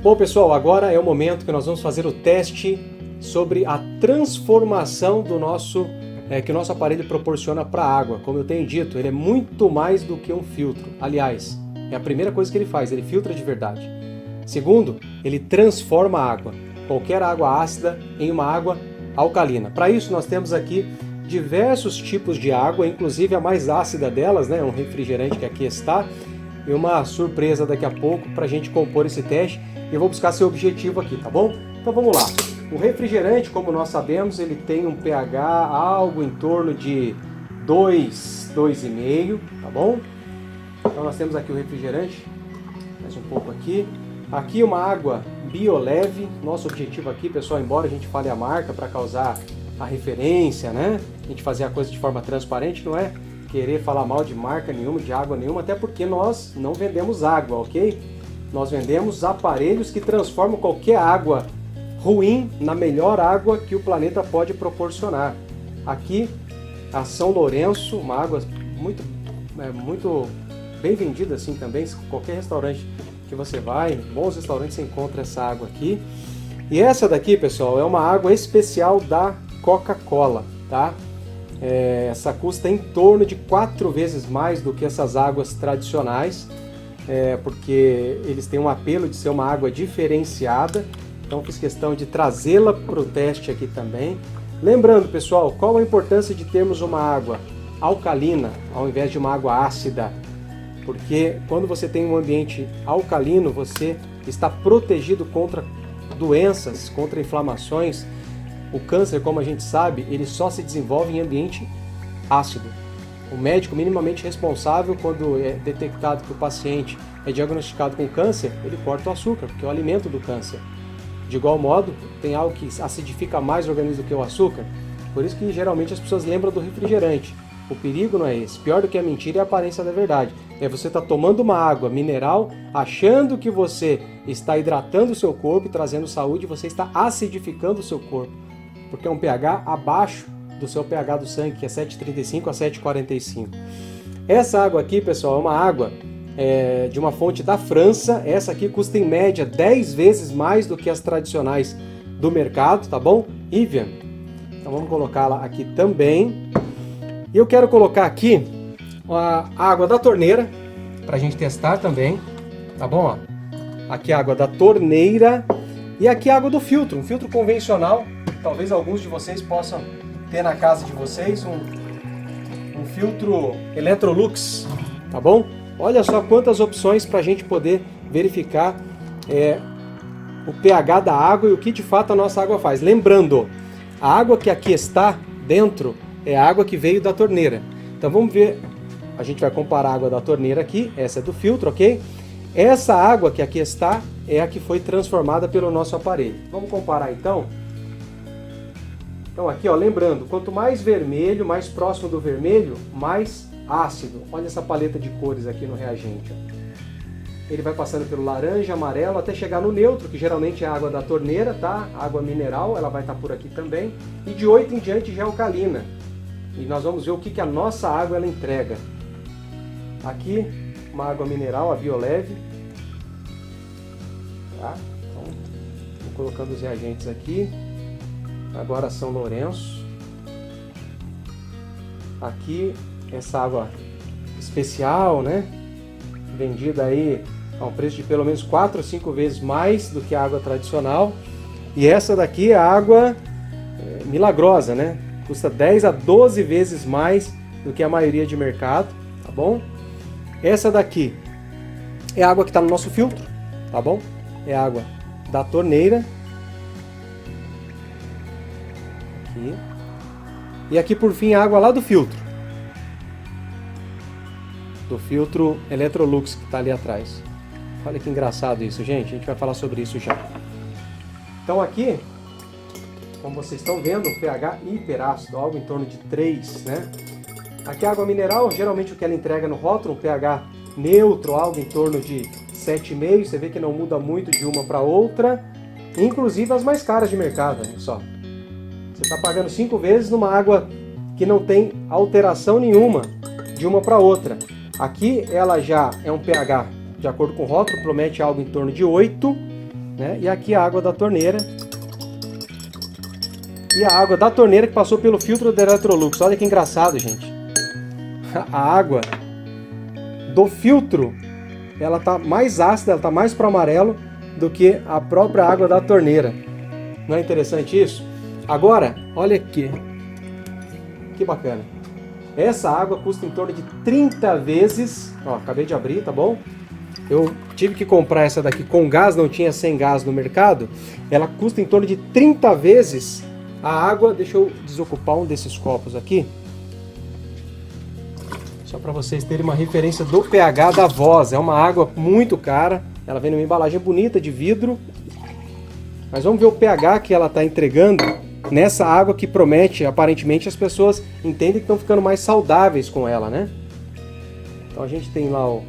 Bom, pessoal, agora é o momento que nós vamos fazer o teste sobre a transformação do que o nosso aparelho proporciona para a água. Como eu tenho dito, ele é muito mais do que um filtro. Aliás, é a primeira coisa que ele faz, ele filtra de verdade. Segundo, ele transforma a água, qualquer água ácida, em uma água alcalina. Para isso, nós temos aqui diversos tipos de água, inclusive a mais ácida delas, né, um refrigerante que aqui está, e uma surpresa daqui a pouco para a gente compor esse teste. Eu vou buscar seu objetivo aqui, tá bom? Então vamos lá. O refrigerante, como nós sabemos, ele tem um pH algo em torno de 2, 2,5, tá bom? Então nós temos aqui o refrigerante, mais um pouco aqui. Aqui uma água Bioleve. Nosso objetivo aqui, pessoal, embora a gente fale a marca para causar a referência, né? A gente fazer a coisa de forma transparente, não é querer falar mal de marca nenhuma, de água nenhuma, até porque nós não vendemos água, ok? Nós vendemos aparelhos que transformam qualquer água ruim na melhor água que o planeta pode proporcionar. Aqui, a São Lourenço, uma água muito bem vendida assim também. Qualquer restaurante que você vai, bons restaurantes, você encontra essa água aqui. E essa daqui, pessoal, é uma água especial da Coca-Cola, tá? Essa custa em torno de 4 vezes mais do que essas águas tradicionais, porque eles têm um apelo de ser uma água diferenciada. Então fiz questão de trazê-la para o teste aqui também. Lembrando, pessoal, qual a importância de termos uma água alcalina ao invés de uma água ácida? Porque quando você tem um ambiente alcalino, você está protegido contra doenças, contra inflamações. O câncer, como a gente sabe, ele só se desenvolve em ambiente ácido. O médico minimamente responsável, quando é detectado que o paciente é diagnosticado com câncer, ele corta o açúcar, porque é o alimento do câncer. De igual modo, tem algo que acidifica mais o organismo do que o açúcar, por isso que geralmente as pessoas lembram do refrigerante. O perigo não é esse. Pior do que a mentira é a aparência da verdade. É você estar tomando uma água mineral, achando que você está hidratando o seu corpo e trazendo saúde, você está acidificando o seu corpo, porque é um pH abaixo do seu pH do sangue, que é 7,35 a 7,45. Essa água aqui, pessoal, é uma água de uma fonte da França. Essa aqui custa em média 10 vezes mais do que as tradicionais do mercado, tá bom? Evian. Então vamos colocá-la aqui também. E eu quero colocar aqui a água da torneira, para a gente testar também, tá bom? Ó, aqui a água da torneira e aqui a água do filtro, um filtro convencional. Talvez alguns de vocês possam ter na casa de vocês um filtro Electrolux, tá bom? Olha só quantas opções para a gente poder verificar o pH da água e o que de fato a nossa água faz. Lembrando, a água que aqui está dentro é a água que veio da torneira. Então vamos ver, a gente vai comparar a água da torneira aqui, essa é do filtro, ok? Essa água que aqui está é a que foi transformada pelo nosso aparelho. Vamos comparar então? Então aqui, ó, lembrando, quanto mais vermelho, mais próximo do vermelho, mais ácido. Olha essa paleta de cores aqui no reagente. Ó. Ele vai passando pelo laranja, amarelo, até chegar no neutro, que geralmente é a água da torneira, tá? Água mineral, ela vai estar por aqui também. E de 8 em diante já é alcalina. E nós vamos ver o que a nossa água ela entrega. Aqui, uma água mineral, a Bioleve. Tá? Então, vou colocando os reagentes aqui. Agora São Lourenço. Aqui, essa água especial, né? Vendida aí a um preço de pelo menos 4 ou 5 vezes mais do que a água tradicional. E essa daqui é a água milagrosa, né? Custa 10 a 12 vezes mais do que a maioria de mercado, tá bom? Essa daqui é a água que está no nosso filtro, tá bom? É a água da torneira. Aqui. E aqui por fim a água lá do filtro. Do filtro Electrolux que está ali atrás. Olha que engraçado isso, gente. A gente vai falar sobre isso já. Então aqui, como vocês estão vendo, um pH hiperácido, algo em torno de 3, né? Aqui a água mineral, geralmente o que ela entrega no rótulo, um pH neutro, algo em torno de 7,5. Você vê que não muda muito de uma para outra. Inclusive as mais caras de mercado, olha só. Você está pagando 5 vezes numa água que não tem alteração nenhuma de uma para outra. Aqui ela já é um pH, de acordo com o rótulo, promete algo em torno de 8. né? E aqui a água da torneira. E a água da torneira que passou pelo filtro da Electrolux. Olha que engraçado, gente. A água do filtro, ela tá mais ácida, ela tá mais para o amarelo do que a própria água da torneira. Não é interessante isso? Agora, olha aqui. Que bacana. Essa água custa em torno de 30 vezes... Ó, acabei de abrir, tá bom? Eu tive que comprar essa daqui com gás, não tinha sem gás no mercado. Ela custa em torno de 30 vezes a água... Deixa eu desocupar um desses copos aqui. Só para vocês terem uma referência do pH da Voz. É uma água muito cara. Ela vem numa embalagem bonita de vidro. Mas vamos ver o pH que ela está entregando nessa água que promete. Aparentemente as pessoas entendem que estão ficando mais saudáveis com ela, né? Então a gente tem lá o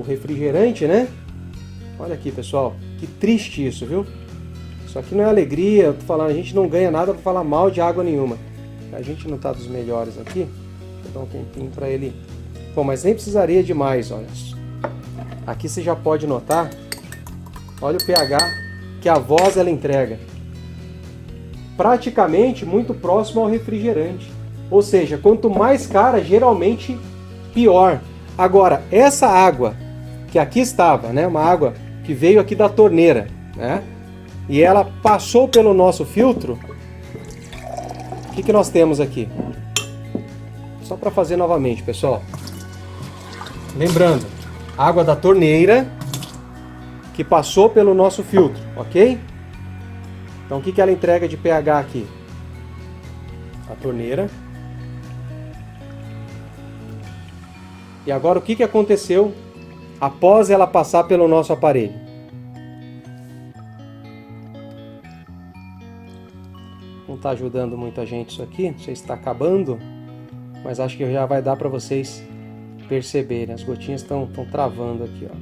refrigerante, né? Olha aqui, pessoal. Que triste isso, viu? Isso aqui não é alegria. Eu tô falando, a gente não ganha nada para falar mal de água nenhuma. A gente não está dos melhores aqui. Vou dar um tempinho para ele. Bom, mas nem precisaria de mais, olha. Aqui você já pode notar. Olha o pH que a Voz ela entrega. Praticamente muito próximo ao refrigerante. Ou seja, quanto mais cara, geralmente pior. Agora, essa água que aqui estava, né, uma água que veio aqui da torneira, né, e ela passou pelo nosso filtro, o que nós temos aqui? Só para fazer novamente, pessoal. Lembrando, água da torneira que passou pelo nosso filtro, ok? Então o que ela entrega de pH aqui? A torneira. E agora o que aconteceu após ela passar pelo nosso aparelho? Não está ajudando muita gente isso aqui, não sei se está acabando, mas acho que já vai dar para vocês perceberem. As gotinhas estão travando aqui, ó.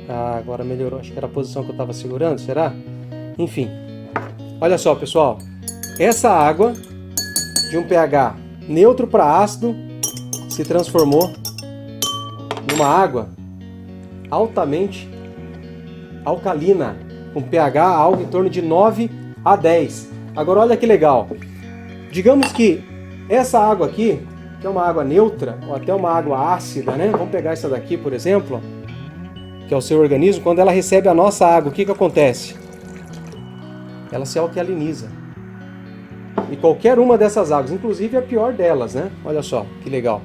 Ah, agora melhorou, acho que era a posição que eu estava segurando, será? Enfim, olha só, pessoal, essa água de um pH neutro para ácido se transformou numa água altamente alcalina, com pH algo em torno de 9 a 10. Agora olha que legal, digamos que essa água aqui, que é uma água neutra, ou até uma água ácida, né? Vamos pegar essa daqui, por exemplo, que é o seu organismo, quando ela recebe a nossa água, o que acontece? Ela se alcaliniza. E qualquer uma dessas águas, inclusive a pior delas, né? Olha só, que legal.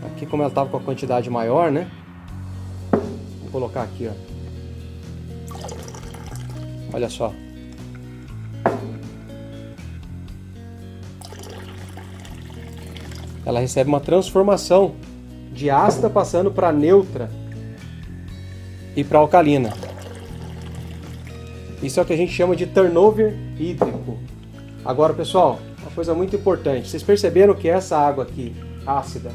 Aqui, como ela estava com a quantidade maior, né? Vou colocar aqui, ó. Olha só. Ela recebe uma transformação de ácida passando para neutra e para alcalina. Isso é o que a gente chama de turnover hídrico. Agora, pessoal, uma coisa muito importante. Vocês perceberam que essa água aqui, ácida,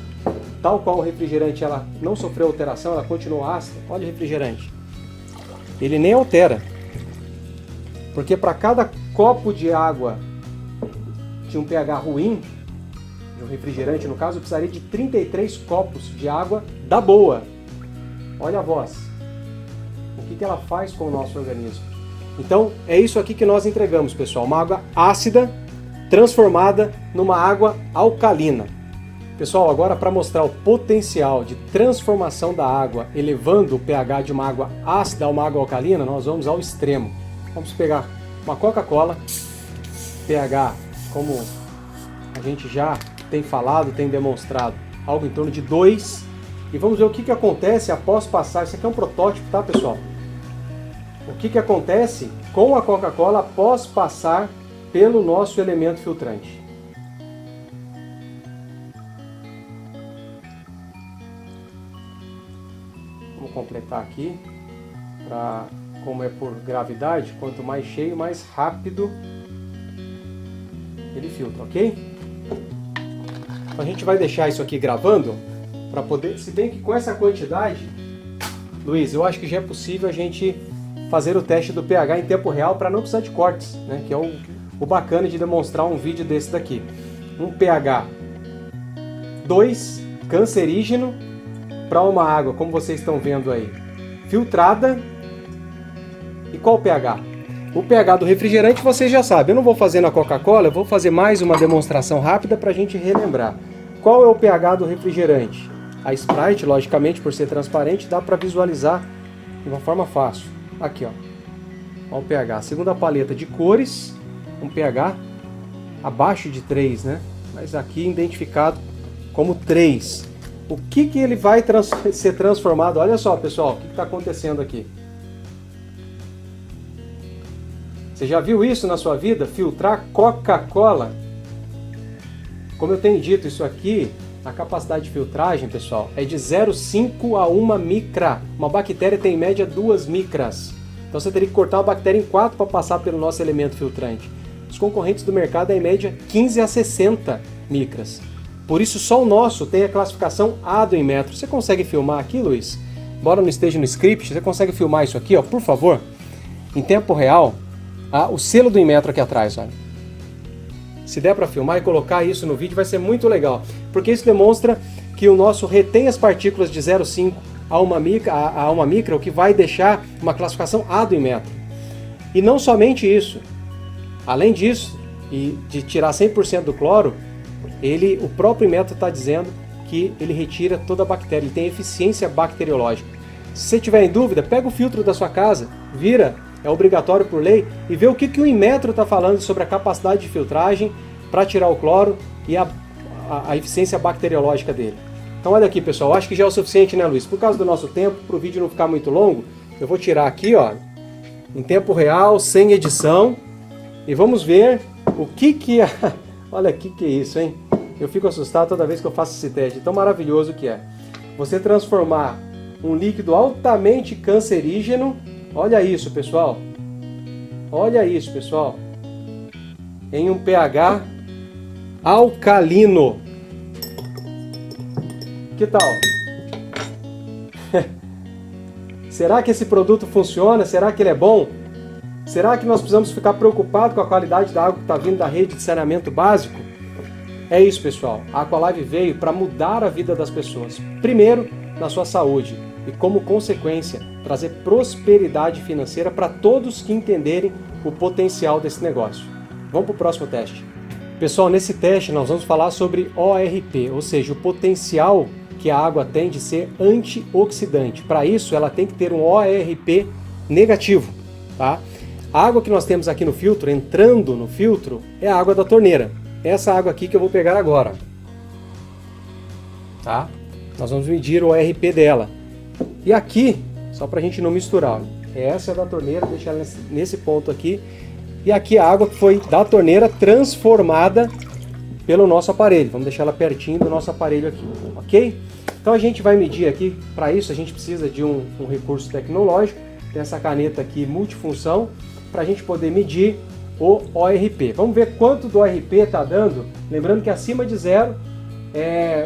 tal qual o refrigerante, ela não sofreu alteração, ela continuou ácida? Olha o refrigerante. Ele nem altera. Porque para cada copo de água de um pH ruim, de um refrigerante no caso, eu precisaria de 33 copos de água da boa. Olha a Voz. O que ela faz com o nosso organismo? Então, é isso aqui que nós entregamos, pessoal. Uma água ácida transformada numa água alcalina. Pessoal, agora para mostrar o potencial de transformação da água, elevando o pH de uma água ácida a uma água alcalina, nós vamos ao extremo. Vamos pegar uma Coca-Cola, pH, como a gente já tem falado, tem demonstrado, algo em torno de 2. E vamos ver o que acontece após passar. Isso aqui é um protótipo, tá, pessoal? O que acontece com a Coca-Cola após passar pelo nosso elemento filtrante. Vamos completar aqui. Como é por gravidade, quanto mais cheio, mais rápido ele filtra, ok? Então a gente vai deixar isso aqui gravando para poder, se bem que com essa quantidade, Luiz, eu acho que já é possível a gente fazer o teste do pH em tempo real para não precisar de cortes, né? Que é o bacana de demonstrar um vídeo desse daqui. Um pH 2 cancerígeno para uma água, como vocês estão vendo aí, filtrada. E qual o pH? O pH do refrigerante vocês já sabem. Eu não vou fazer na Coca-Cola, eu vou fazer mais uma demonstração rápida para a gente relembrar. Qual é o pH do refrigerante? A Sprite, logicamente, por ser transparente, dá para visualizar de uma forma fácil. Aqui, ó. Olha o pH. Segundo a paleta de cores, um pH abaixo de 3, né? Mas aqui identificado como 3. O que ele vai ser transformado? Olha só, pessoal, o que está acontecendo aqui? Você já viu isso na sua vida? Filtrar Coca-Cola? Como eu tenho dito, isso aqui, a capacidade de filtragem, pessoal, é de 0,5 a 1 micra. Uma bactéria tem em média 2 micras. Então você teria que cortar uma bactéria em 4 para passar pelo nosso elemento filtrante. Os concorrentes do mercado é em média 15 a 60 micras. Por isso só o nosso tem a classificação A do Inmetro. Você consegue filmar aqui, Luiz? Embora não esteja no script, você consegue filmar isso aqui, ó, por favor? Em tempo real, o selo do Inmetro aqui atrás, olha. Se der para filmar e colocar isso no vídeo vai ser muito legal, porque isso demonstra que o nosso retém as partículas de 0,5 a 1 micra, o que vai deixar uma classificação A do Inmetro. E não somente isso, além disso, e de tirar 100% do cloro, o próprio Inmetro está dizendo que ele retira toda a bactéria, ele tem eficiência bacteriológica. Se você tiver em dúvida, pega o filtro da sua casa, vira, é obrigatório por lei, e vê o que o Inmetro está falando sobre a capacidade de filtragem para tirar o cloro e a eficiência bacteriológica dele. Então olha aqui, pessoal, acho que já é o suficiente, né, Luiz? Por causa do nosso tempo, para o vídeo não ficar muito longo, eu vou tirar aqui, ó, em tempo real, sem edição, e vamos ver o que é... Olha o que é isso, hein? Eu fico assustado toda vez que eu faço esse teste, tão maravilhoso que é. Você transformar um líquido altamente cancerígeno, olha isso, pessoal, em um pH alcalino. Que tal? Será que esse produto funciona? Será que ele é bom? Será que nós precisamos ficar preocupados com a qualidade da água que está vindo da rede de saneamento básico? É isso, pessoal. A Aqualive veio para mudar a vida das pessoas. Primeiro, na sua saúde. E como consequência, trazer prosperidade financeira para todos que entenderem o potencial desse negócio. Vamos para o próximo teste. Pessoal, nesse teste nós vamos falar sobre ORP, ou seja, o potencial que a água tem de ser antioxidante. Para isso, ela tem que ter um ORP negativo, tá? A água que nós temos aqui no filtro, entrando no filtro, é a água da torneira. Essa água aqui que eu vou pegar agora. Tá? Nós vamos medir o ORP dela. E aqui, só para a gente não misturar, essa é da torneira, deixar ela nesse ponto aqui. E aqui a água que foi da torneira transformada pelo nosso aparelho. Vamos deixar ela pertinho do nosso aparelho aqui, ok? Então a gente vai medir aqui, para isso a gente precisa de um recurso tecnológico. Tem essa caneta aqui multifunção, para a gente poder medir o ORP. Vamos ver quanto do ORP está dando. Lembrando que acima de 0,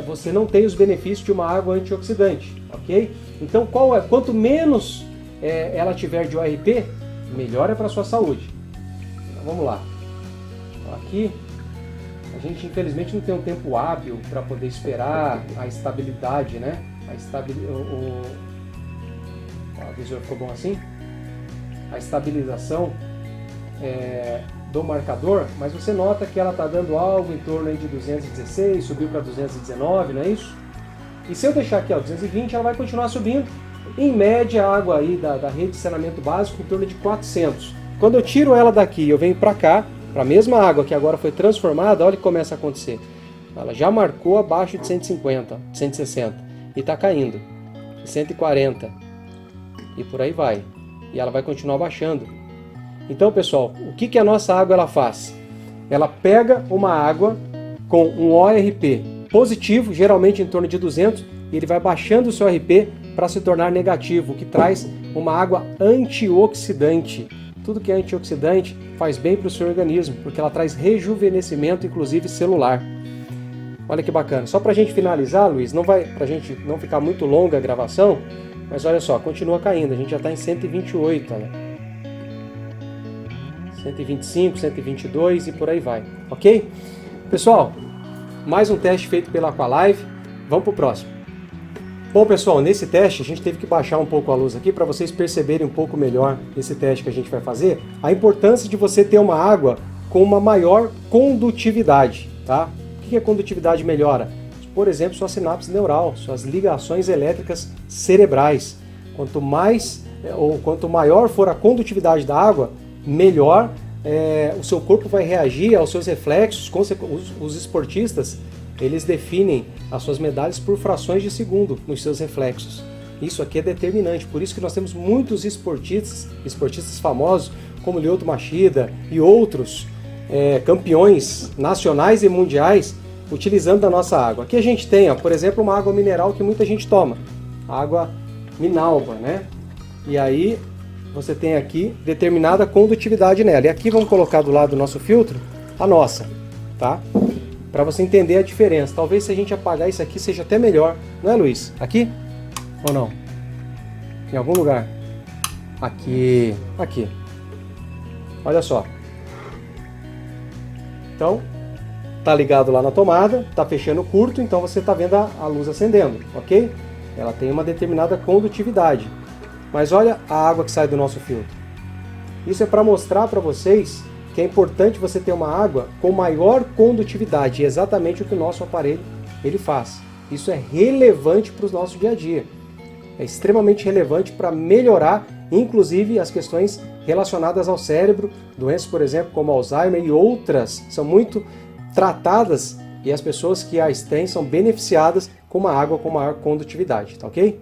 você não tem os benefícios de uma água antioxidante, ok? Então quanto menos ela tiver de ORP, melhor é para a sua saúde. Então, vamos lá. Aqui, a gente infelizmente não tem um tempo hábil para poder esperar a estabilidade, né? O visor ficou bom assim? A estabilização do marcador, mas você nota que ela está dando algo em torno aí de 216, subiu para 219, não é isso? E se eu deixar aqui, ó, 220, ela vai continuar subindo. Em média, a água aí da rede de saneamento básico em torno de 400. Quando eu tiro ela daqui e eu venho para cá, para a mesma água que agora foi transformada, olha o que começa a acontecer. Ela já marcou abaixo de 150, 160 e está caindo. 140 e por aí vai. E ela vai continuar baixando. Então, pessoal, o que a nossa água ela faz? Ela pega uma água com um ORP positivo, geralmente em torno de 200, e ele vai baixando o seu ORP para se tornar negativo, o que traz uma água antioxidante. Tudo que é antioxidante faz bem para o seu organismo, porque ela traz rejuvenescimento, inclusive celular. Olha que bacana. Só para a gente finalizar, Luiz, para a gente não ficar muito longa a gravação, mas olha só, continua caindo, a gente já está em 128, olha. 125, 122 e por aí vai, ok? Pessoal, mais um teste feito pela Aqualive, vamos para o próximo. Bom, pessoal, nesse teste a gente teve que baixar um pouco a luz aqui para vocês perceberem um pouco melhor esse teste que a gente vai fazer, a importância de você ter uma água com uma maior condutividade, tá? O que a condutividade melhora? Por exemplo, sua sinapse neural, suas ligações elétricas cerebrais. Quanto maior for a condutividade da água, melhor o seu corpo vai reagir aos seus reflexos. Os esportistas, eles definem as suas medalhas por frações de segundo nos seus reflexos. Isso aqui é determinante, por isso que nós temos muitos esportistas famosos, como Lyoto Machida e outros campeões nacionais e mundiais, utilizando a nossa água. Aqui a gente tem, por exemplo, uma água mineral que muita gente toma, a água Minalba, né? E aí você tem aqui determinada condutividade nela. E aqui vamos colocar do lado do nosso filtro a nossa, tá? Para você entender a diferença. Talvez se a gente apagar isso aqui seja até melhor, não é, Luiz? Aqui? Ou não? Em algum lugar? Aqui. Aqui. Olha só. Então, tá ligado lá na tomada, tá fechando curto, então você tá vendo a luz acendendo, ok? Ela tem uma determinada condutividade. Mas olha a água que sai do nosso filtro. Isso é para mostrar para vocês que é importante você ter uma água com maior condutividade, e é exatamente o que o nosso aparelho ele faz. Isso é relevante para o nosso dia a dia. É extremamente relevante para melhorar, inclusive, as questões relacionadas ao cérebro, doenças, por exemplo, como Alzheimer e outras, são muito tratadas e as pessoas que as têm são beneficiadas com uma água com maior condutividade, tá ok?